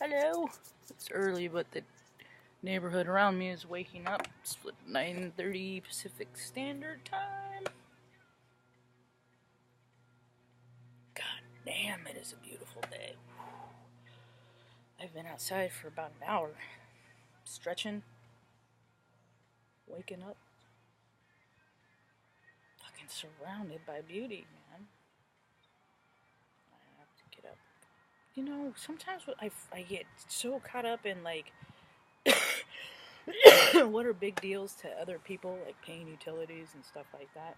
Hello. It's early, but the neighborhood around me is waking up. It's 9:30 Pacific Standard Time. God damn, it is a beautiful day. I've been outside for about an hour, stretching, waking up, fucking surrounded by beauty, man. I have to get up. You know, sometimes I get so caught up in, like, what are big deals to other people, like paying utilities and stuff like that.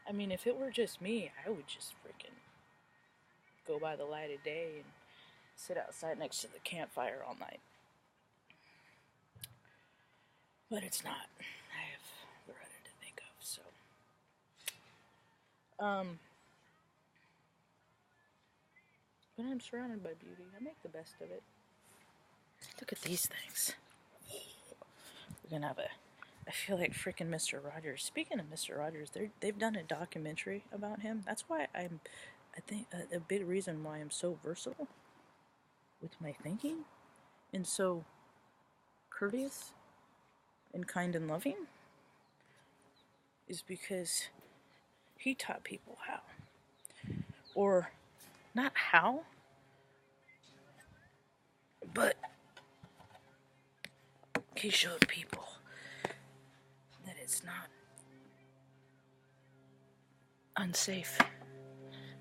I mean, if it were just me, I would just freaking go by the light of day and sit outside next to the campfire all night. But it's not. I have the Reddit to think of, so. But I'm surrounded by beauty. I make the best of it. Look at these things. We're gonna have I feel like freaking Mr. Rodgers. Speaking of Mr. Rodgers, they've done a documentary about him. That's why I think a big reason why I'm so versatile with my thinking and so courteous and kind and loving is because he taught people how. Or not how, but he showed people that it's not unsafe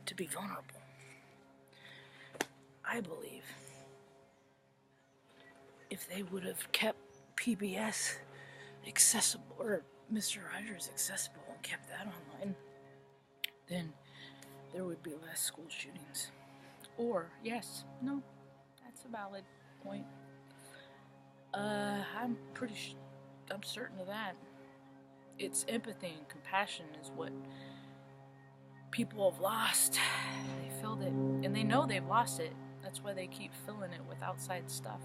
to be vulnerable. I believe if they would have kept PBS accessible, or Mr. Rodgers accessible, and kept that online, then there would be less school shootings. Or, yes, no, that's a valid point. I'm certain of that. It's empathy and compassion is what people have lost. They filled it, and they know they've lost it. That's why they keep filling it with outside stuff.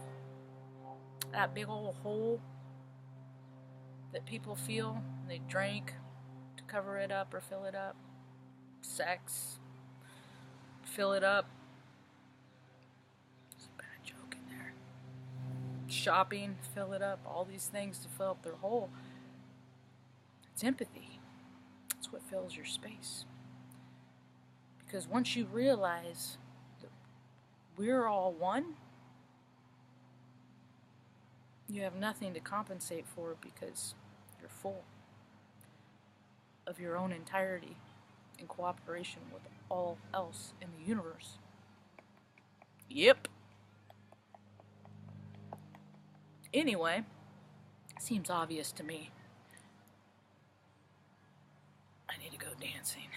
That big old hole that people feel, they drank to cover it up or fill it up. Sex, fill it up. There's a bad joke in there. Shopping, fill it up. All these things to fill up their hole. It's empathy. It's what fills your space. Because once you realize that we're all one, you have nothing to compensate for because you're full of your own entirety in cooperation with all else in the universe. Yep. Anyway, seems obvious to me. I need to go dancing.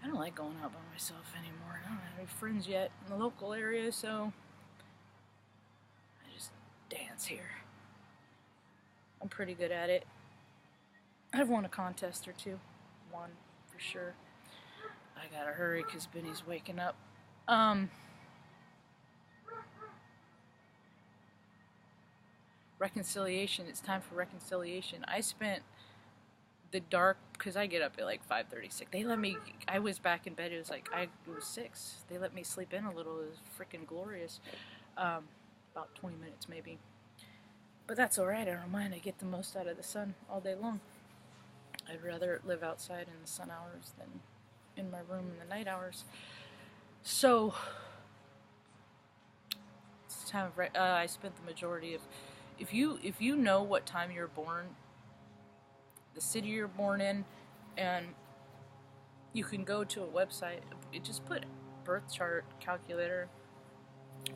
I don't like going out by myself anymore. I don't have any friends yet in the local area, so I just dance here. I'm pretty good at it. I've won a contest or two. One for sure. I gotta hurry because Benny's waking up. Reconciliation. It's time for reconciliation. I spent the dark, because I get up at like 5:36. They let me, I was back in bed, it was 6. They let me sleep in a little. It was freaking glorious. About 20 minutes maybe. But that's alright, I don't mind. I get the most out of the sun all day long. I'd rather live outside in the sun hours than in my room in the night hours. So, it's time of, I spent the majority of, if you know what time you're born, the city you're born in, and you can go to a website, it just put birth chart calculator.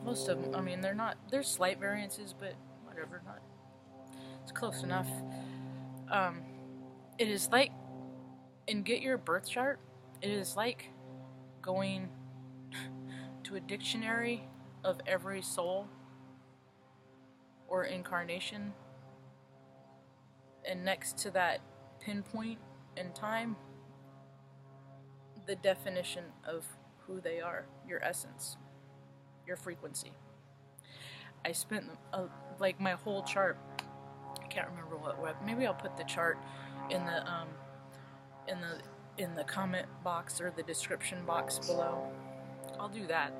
Most of them, I mean, there's slight variances, but whatever, it's close enough. It is like, and get your birth chart, it is like going to a dictionary of every soul or incarnation, and next to that pinpoint in time, the definition of who they are, your essence, your frequency. I spent like my whole chart. I can't remember what web. Maybe I'll put the chart in the comment box or the description box below. I'll do that.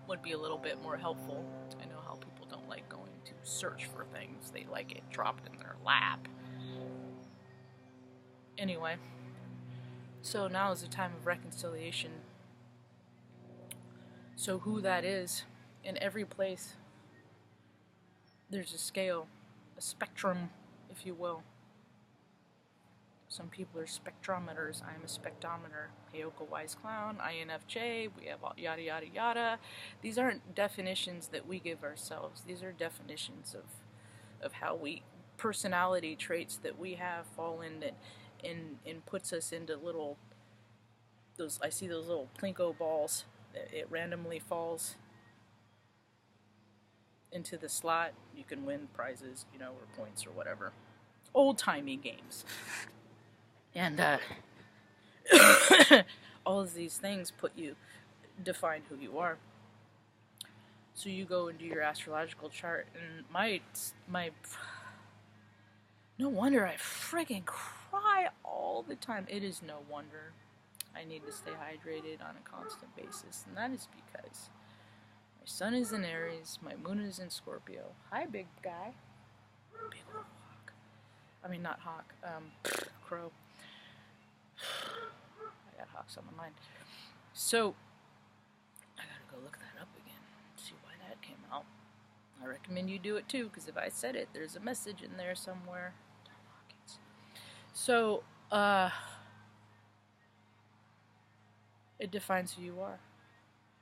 would be a little bit more helpful. I know how people don't like going to search for things. They like it dropped in their lap. Anyway, so now is the time of reconciliation. So who that is, in every place, there's a scale, a spectrum, if you will. Some people are spectrometers. I'm a spectrometer. Heyoka Wise Clown, INFJ, we have yada yada yada. These aren't definitions that we give ourselves. These are definitions of how we, personality traits that we have fall in that and puts us into little, those, I see those little Plinko balls that it randomly falls into the slot. You can win prizes, you know, or points or whatever. Old-timey games. And all of these things define who you are. So you go and do your astrological chart, and my no wonder I friggin' cry all the time. It is no wonder. I need to stay hydrated on a constant basis, and that is because my sun is in Aries, my moon is in Scorpio. Hi, big guy. Big old hawk. I mean, not hawk, crow. I got hawks on my mind. So, I gotta go look that up again, see why that came out. I recommend you do it too, because if I said it, there's a message in there somewhere. So, it defines who you are.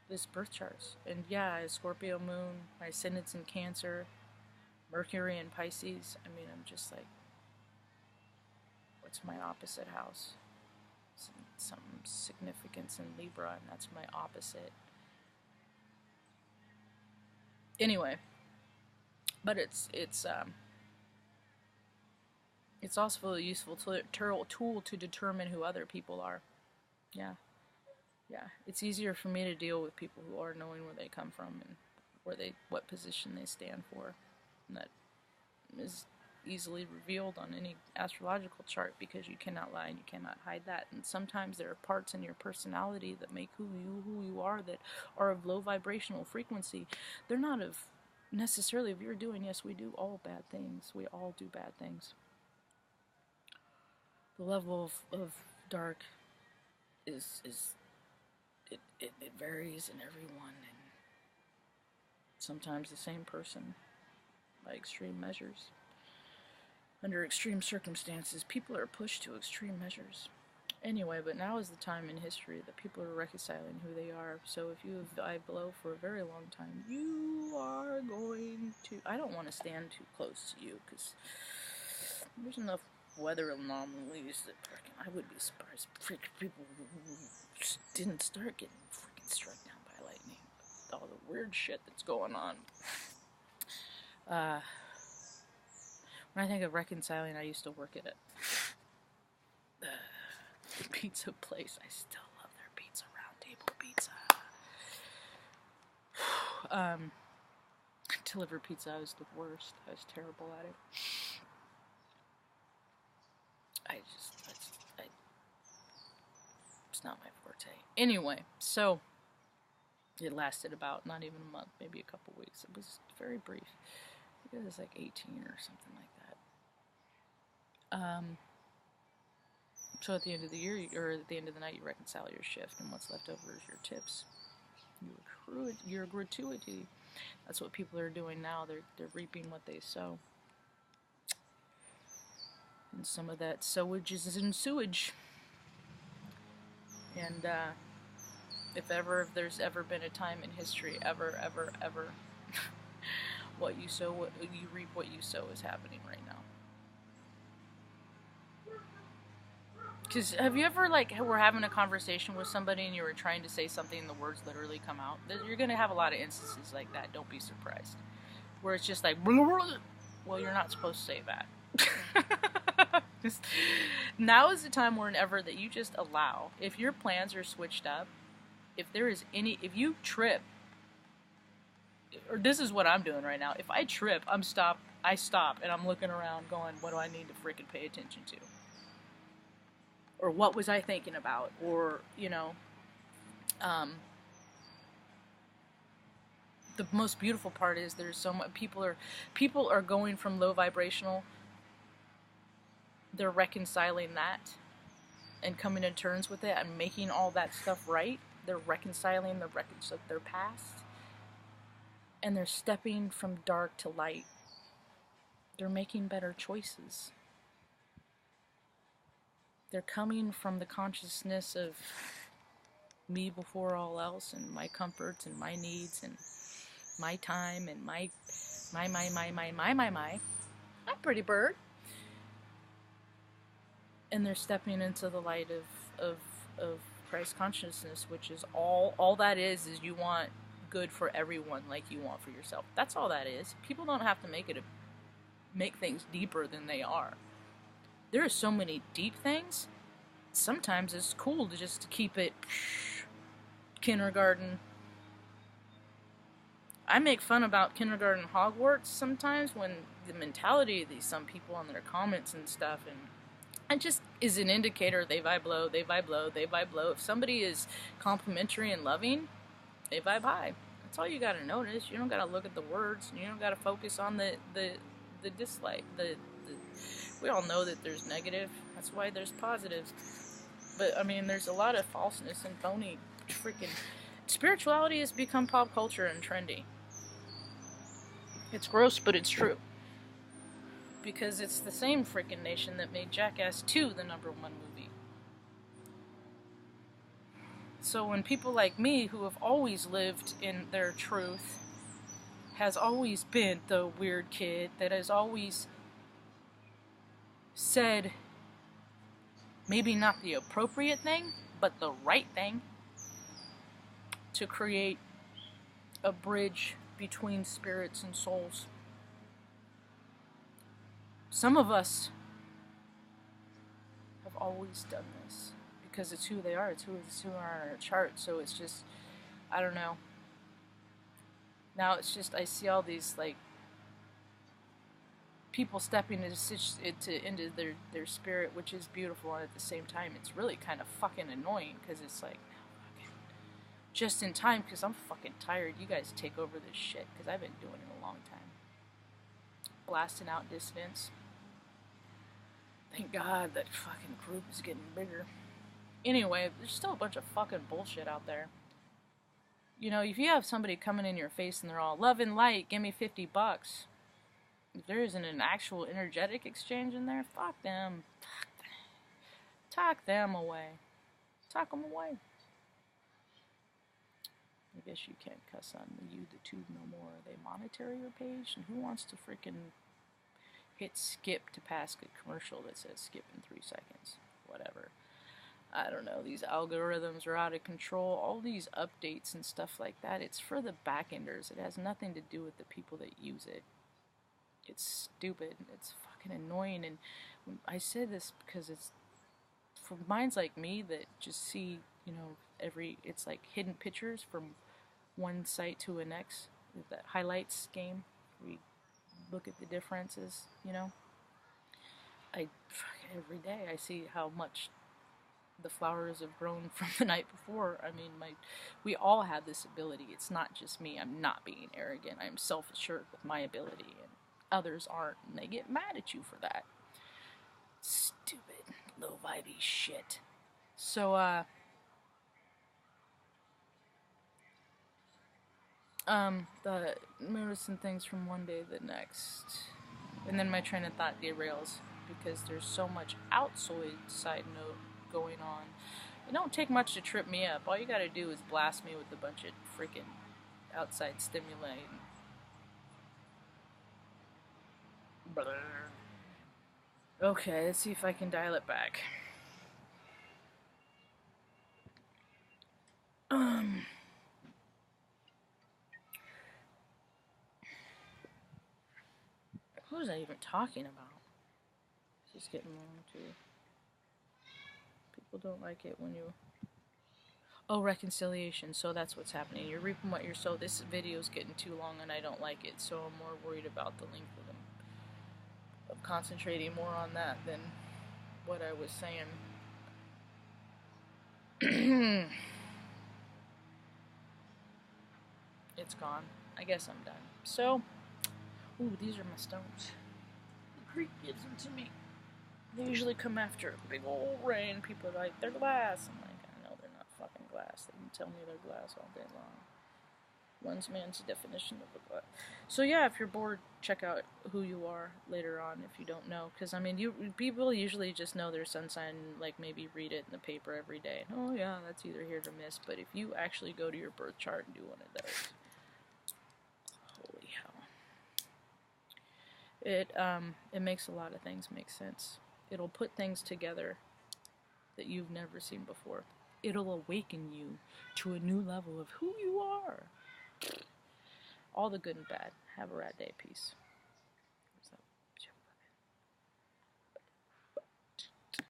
This birth charts. And yeah, a Scorpio moon, my ascendant's in Cancer, Mercury in Pisces. I mean, I'm just like, what's my opposite house? Some significance in Libra, and that's my opposite. Anyway, but it's also a useful tool to determine who other people are. Yeah, it's easier for me to deal with people who are knowing where they come from and what position they stand for, and that is easily revealed on any astrological chart, because you cannot lie and you cannot hide that. And sometimes there are parts in your personality that make who you are that are of low vibrational frequency. They're not of necessarily of your doing. Yes, we do all bad things. We all do bad things. The level of dark is it varies in everyone, and sometimes the same person by extreme measures. Under extreme circumstances, people are pushed to extreme measures. Anyway, but now is the time in history that people are reconciling who they are. So if you have died below for a very long time, you are going to... I don't want to stand too close to you, because there's enough weather anomalies that I would be surprised if people didn't start getting freaking struck down by lightning. All the weird shit that's going on. When I think of reconciling, I used to work at the pizza place. I still love their pizza, round table pizza. Deliver pizza, I was the worst. I was terrible at it. It's not my forte. Anyway, so it lasted about not even a month, maybe a couple weeks. It was very brief. I think it was like 18 or something like that. So at the end of the year, or at the end of the night, you reconcile your shift, and what's left over is your tips. You accrue it, your gratuity. That's what people are doing now. They're reaping what they sow. And some of that sowage is in sewage. And if there's ever been a time in history, ever, what you sow, what you reap, what you sow is happening right now. Because have you ever, like, we're having a conversation with somebody and you were trying to say something and the words literally come out? You're going to have a lot of instances like that. Don't be surprised. Where it's just like, well, you're not supposed to say that. Now is the time more than ever that you just allow. If your plans are switched up, if you trip, or this is what I'm doing right now. If I trip, I stop and I'm looking around going, what do I need to freaking pay attention to? Or what was I thinking about? Or, the most beautiful part is there's so much people are going from low vibrational, they're reconciling that and coming to terms with it and making all that stuff right. They're reconciling the wreckage of their past, and they're stepping from dark to light. They're making better choices. They're coming from the consciousness of me before all else, and my comforts and my needs and my time and my. I'm pretty bird. And they're stepping into the light of Christ consciousness, which is all that is you want good for everyone like you want for yourself. That's all that is. People don't have to make things deeper than they are. There are so many deep things. Sometimes it's cool to just keep it kindergarten. I make fun about kindergarten Hogwarts sometimes when the mentality of some people on their comments and stuff, and it just is an indicator they vibe low, they vibe low, they vibe low. If somebody is complimentary and loving, they vibe high. That's all you gotta notice. You don't gotta look at the words. You don't gotta focus on the dislike. We all know that there's negative. That's why there's positive. But I mean, there's a lot of falseness and phony freaking. Spirituality has become pop culture and trendy. It's gross, but it's true. Because it's the same freaking nation that made Jackass 2 the #1 movie. So when people like me, who have always lived in their truth, has always been the weird kid that has always said maybe not the appropriate thing, but the right thing to create a bridge between spirits and souls. Some of us have always done this because it's who they are. It's who are on our chart. So it's just, I don't know. Now it's just, I see all these like people stepping into their spirit, which is beautiful, and at the same time it's really kind of fucking annoying because it's like, just in time, because I'm fucking tired. You guys take over this shit because I've been doing it a long time. Blasting out dissidents. Thank God that fucking group is getting bigger. Anyway, there's still a bunch of fucking bullshit out there. You know, if you have somebody coming in your face and they're all, love and light, give me $50. If there isn't an actual energetic exchange in there, fuck them. Talk them away. Talk them away. I guess you can't cuss on the YouTube no more. Are they monetary your page? And who wants to freaking hit skip to pass a commercial that says skip in 3 seconds? Whatever. I don't know. These algorithms are out of control. All these updates and stuff like that, it's for the backenders. It has nothing to do with the people that use it. It's stupid. It's fucking annoying. And I say this because it's for minds like me that just see, you know, it's like hidden pictures from one site to the next. That highlights game. We look at the differences, you know. Every day I see how much the flowers have grown from the night before. I mean, we all have this ability. It's not just me. I'm not being arrogant. I'm self-assured with my ability, and others aren't, and they get mad at you for that. Stupid, low-vibey shit. So, noticing things from one day to the next, and then my train of thought derails because there's so much outside note going on. It don't take much to trip me up. All you gotta do is blast me with a bunch of freaking outside stimuli. Okay, let's see if I can dial it back. What was I even talking about? It's just getting long too. People don't like it when you... Oh, reconciliation. So that's what's happening. You're reaping what you sow. This video's getting too long and I don't like it, so I'm more worried about the length of them. I'm concentrating more on that than what I was saying. It's gone. I guess I'm done. So, ooh, these are my stones. The creek gives them to me. They usually come after a big old rain. People are like, they're glass. I'm like, I know they're not fucking glass. They can tell me they're glass all day long. One's man's definition of a glass. So yeah, if you're bored, check out Who You Are later on if you don't know. Because, I mean, people usually just know their sun sign, like maybe read it in the paper every day. Oh yeah, that's either hit or miss. But if you actually go to your birth chart and do one of those, holy hell. It makes a lot of things make sense. It'll put things together that you've never seen before. It'll awaken you to a new level of who you are. All the good and bad. Have a rad day. Peace.